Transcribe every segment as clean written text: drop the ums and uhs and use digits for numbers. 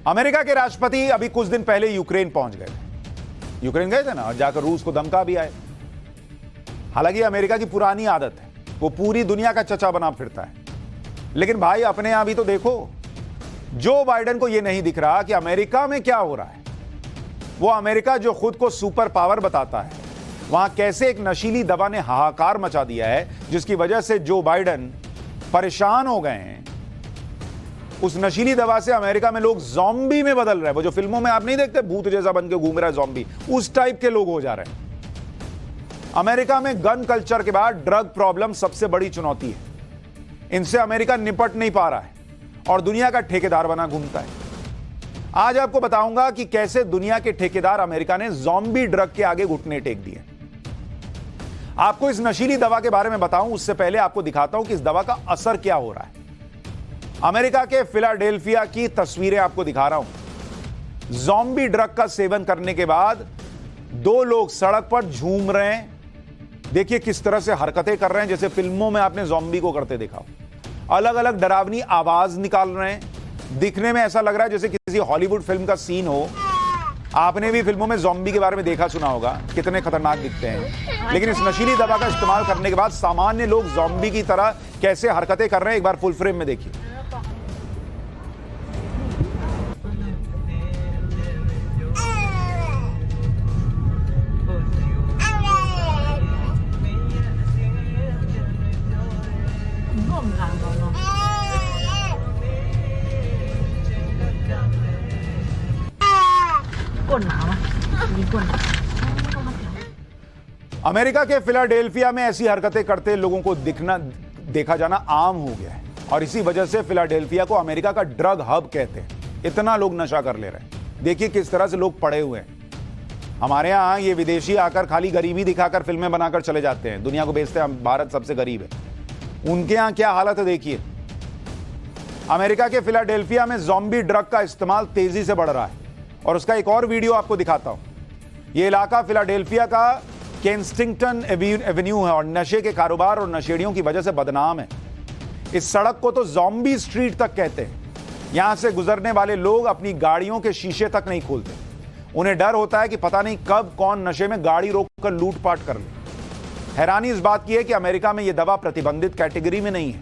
America के राष्ट्रपति अभी कुछ दिन पहले यूक्रेन पहुंच गए थे। यूक्रेन गए थे ना, और जाकर रूस को धमका भी आए। हालांकि अमेरिका की पुरानी आदत है, वो पूरी दुनिया का चचा बना फिरता है। लेकिन भाई अपने यहां भी तो देखो, जो बाइडेन को यह नहीं दिख रहा कि अमेरिका में क्या हो रहा है। वो अमेरिका जो खुद को सुपर पावर बताता है, वहां कैसे एक नशीली दवा ने हाहाकार मचा दिया है, जिसकी वजह से जो बाइडेन परेशान हो गए हैं। उस नशीली दवा से अमेरिका में लोग ज़ॉम्बी में बदल रहे हैं। वो जो फिल्मों में आप नहीं देखते, भूत जैसा बन के घूम रहा है ज़ॉम्बी, उस टाइप के लोग हो जा रहे हैं। अमेरिका में गन कल्चर के बाद ड्रग प्रॉब्लम सबसे बड़ी चुनौती है। इनसे अमेरिका निपट नहीं पा रहा है और दुनिया का ठेकेदार बना घूमता है। आज आपको बताऊंगा कि कैसे दुनिया के ठेकेदार अमेरिका ने ज़ॉम्बी ड्रग के आगे घुटने टेक दिए। आपको इस नशीली दवा के बारे में बताऊं, उससे पहले आपको दिखाता हूं कि इस दवा का असर क्या हो रहा है। अमेरिका के फिलाडेल्फिया की तस्वीरें आपको दिखा रहा हूं। ज़ॉम्बी ड्रग का सेवन करने के बाद 2 लोग सड़क पर झूम रहे हैं। देखिए किस तरह से हरकतें कर रहे हैं, जैसे फिल्मों में आपने ज़ॉम्बी को करते देखा हो। अलग अलग डरावनी आवाज निकाल रहे हैं। दिखने में ऐसा लग रहा है जैसे किसी हॉलीवुड फिल्म का सीन हो। आपने भी फिल्मों में ज़ॉम्बी के बारे में देखा सुना होगा, कितने खतरनाक दिखते हैं। लेकिन इस नशीली दवा का इस्तेमाल करने के बाद सामान्य लोग ज़ॉम्बी की तरह कैसे हरकतें कर रहे हैं, एक बार फुल फ्रेम में देखिए। अमेरिका के फिलाडेल्फिया में ऐसी हरकतें करते लोगों को देखा जाना आम हो गया है और इसी वजह से फिलाडेल्फिया को अमेरिका का ड्रग हब कहते हैं। इतना लोग नशा कर ले रहे हैं। देखिए किस तरह से लोग पड़े हुए हैं। हमारे यहाँ ये विदेशी आकर खाली गरीबी दिखाकर फिल्में बनाकर चले जाते हैं, दुनिया को बेचते हैं भारत सबसे गरीब है। उनके यहाँ क्या हालत है देखिए। अमेरिका के फिलाडेल्फिया में ज़ॉम्बी ड्रग का इस्तेमाल तेजी से बढ़ रहा है और उसका एक और वीडियो आपको दिखाता हूं। यह इलाका फिलाडेल्फिया का केंस्टिंगटन एवेन्यू है और नशे के कारोबार और नशेड़ियों की वजह से बदनाम है। इस सड़क को तो ज़ॉम्बी स्ट्रीट तक कहते हैं। यहां से गुजरने वाले लोग अपनी गाड़ियों के शीशे तक नहीं खोलते। उन्हें डर होता है कि पता नहीं कब कौन नशे में गाड़ी रोककर लूटपाट कर ले। हैरानी इस बात की है कि अमेरिका में यह दवा प्रतिबंधित कैटेगरी में नहीं है।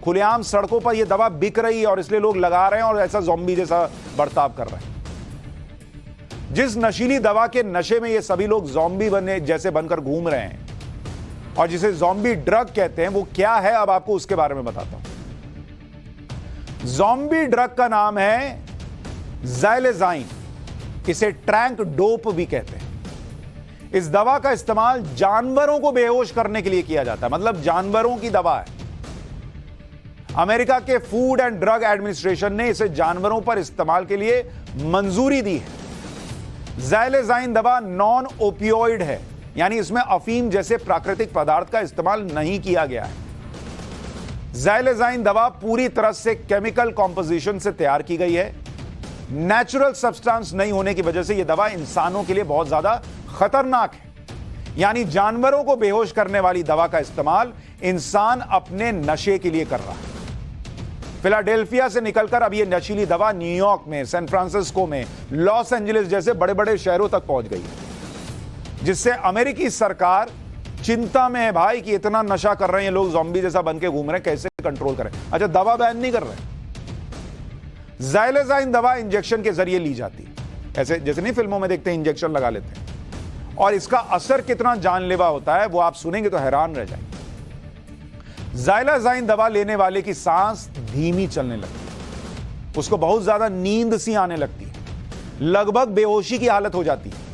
खुलेआम सड़कों पर यह दवा बिक रही है और इसलिए लोग लगा रहे हैं और ऐसा ज़ॉम्बी जैसा बर्ताव कर रहे हैं। जिस नशीली दवा के नशे में ये सभी लोग ज़ॉम्बी बने जैसे बनकर घूम रहे हैं और जिसे ज़ॉम्बी ड्रग कहते हैं, वो क्या है अब आपको उसके बारे में बताता हूं। ज़ॉम्बी ड्रग का नाम है ज़ैलेज़ाइन। इसे ट्रैंक डोप भी कहते हैं। इस दवा का इस्तेमाल जानवरों को बेहोश करने के लिए किया जाता है, मतलब जानवरों की दवा है। अमेरिका के फूड एंड ड्रग एडमिनिस्ट्रेशन ने इसे जानवरों पर इस्तेमाल के लिए मंजूरी दी है। ज़ैलेज़ाइन दवा नॉन ओपियोइड है, यानी इसमें अफीम जैसे प्राकृतिक पदार्थ का इस्तेमाल नहीं किया गया है। ज़ैलेज़ाइन दवा पूरी तरह से केमिकल कॉम्पोजिशन से तैयार की गई है। नेचुरल सब्सटेंस नहीं होने की वजह से यह दवा इंसानों के लिए बहुत ज्यादा खतरनाक है। यानी जानवरों को बेहोश करने वाली दवा का इस्तेमाल इंसान अपने नशे के लिए कर रहा है। फिलाडेल्फिया से निकलकर अब यह नशीली दवा न्यूयॉर्क में, सैन फ्रांसिस्को में, लॉस एंजलिस जैसे बड़े बड़े शहरों तक पहुंच गई है, जिससे अमेरिकी सरकार चिंता में है भाई कि इतना नशा कर रहे हैं लोग, ज़ॉम्बी जैसा बन के घूम रहे हैं, कैसे कंट्रोल करें। अच्छा, दवा बैन नहीं कर रहे। ज़ैलेज़ाइन दवा इंजेक्शन के जरिए ली जाती है, ऐसे जैसे नहीं फिल्मों में देखते हैं इंजेक्शन लगा लेते हैं, और इसका असर कितना जानलेवा होता है वो आप सुनेंगे तो हैरान रह जाएंगे। ज़ैलेज़ाइन दवा लेने वाले की सांस धीमी चलने लगती है, उसको बहुत ज्यादा नींद सी आने लगती है, लगभग बेहोशी की हालत हो जाती है।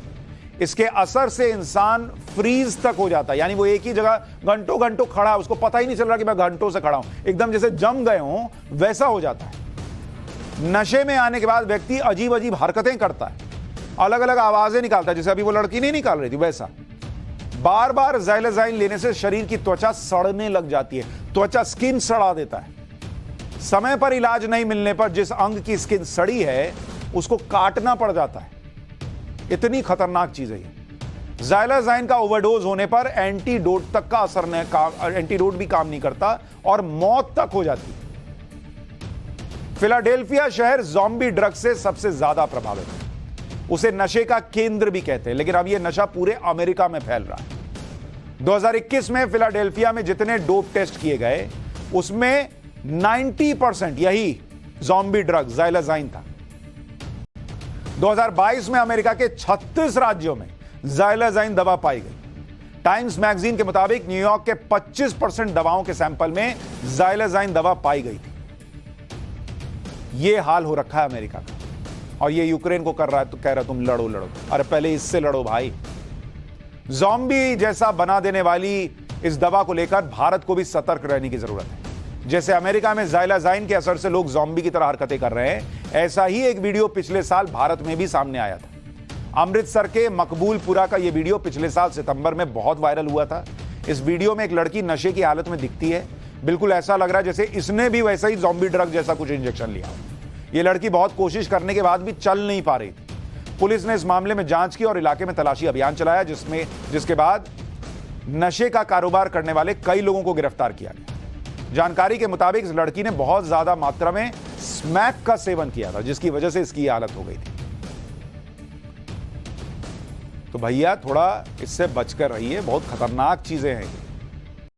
इसके असर से इंसान फ्रीज तक हो जाता है, यानी वो एक ही जगह घंटों घंटों खड़ा है, उसको पता ही नहीं चल रहा कि मैं घंटों से खड़ा हूं, एकदम जैसे जम गए हों वैसा हो जाता है। नशे में आने के बाद व्यक्ति अजीब अजीब हरकतें करता है, अलग अलग आवाजें निकालता है, जैसे अभी वो लड़की नहीं निकाल रही थी वैसा। बार बार ज़ैलेज़ाइन लेने से शरीर की त्वचा सड़ने लग जाती है, त्वचा स्किन सड़ा देता है। समय पर इलाज नहीं मिलने पर जिस अंग की स्किन सड़ी है उसको काटना पड़ जाता है। इतनी खतरनाक चीज है ये। ज़ैलेज़ाइन का ओवरडोज होने पर एंटीडोट तक का असर नहीं, एंटीडोट भी काम नहीं करता और मौत तक हो जाती है। फिलाडेल्फिया शहर ज़ॉम्बी ड्रग से सबसे ज्यादा प्रभावित है। उसे नशे का केंद्र भी कहते हैं, लेकिन अब यह नशा पूरे अमेरिका में फैल रहा है। 2021 में फिलाडेल्फिया में जितने डोप टेस्ट किए गए उसमें 90% यही ज़ॉम्बी ड्रग ज़ाइलाज़ाइन था। 2022 में अमेरिका के 36 राज्यों में ज़ाइलाज़ाइन दवा पाई गई। टाइम्स मैगजीन के मुताबिक न्यूयॉर्क के 25% दवाओं के सैंपल में ज़ाइलाज़ाइन दवा पाई गई थी। यह हाल हो रखा है अमेरिका का, और ये यूक्रेन को कर रहा है तो कह रहा है तुम लड़ो लड़ो। अरे पहले इससे लड़ो भाई। ज़ॉम्बी जैसा बना देने वाली इस दवा को लेकर भारत को भी सतर्क रहने की जरूरत है। जैसे अमेरिका में ज़ाइलाज़ाइन के असर से लोग ज़ॉम्बी की तरह हरकतें कर रहे हैं, ऐसा ही एक वीडियो पिछले साल भारत में भी सामने आया था। अमृतसर के मकबूलपुरा का यह वीडियो पिछले साल सितंबर में बहुत वायरल हुआ था। इस वीडियो में एक लड़की नशे की हालत में दिखती है। बिल्कुल ऐसा लग रहा है जैसे इसने भी वैसा ही ज़ॉम्बी ड्रग जैसा कुछ इंजेक्शन लिया। यह लड़की बहुत कोशिश करने के बाद भी चल नहीं पा रही थी। पुलिस ने इस मामले में जांच की और इलाके में तलाशी अभियान चलाया, जिसके बाद नशे का कारोबार करने वाले कई लोगों को गिरफ्तार किया गया। जानकारी के मुताबिक इस लड़की ने बहुत ज्यादा मात्रा में स्मैक का सेवन किया था, जिसकी वजह से इसकी हालत हो गई थी। तो भैया थोड़ा इससे बचकर रहिए, बहुत खतरनाक चीजें हैं।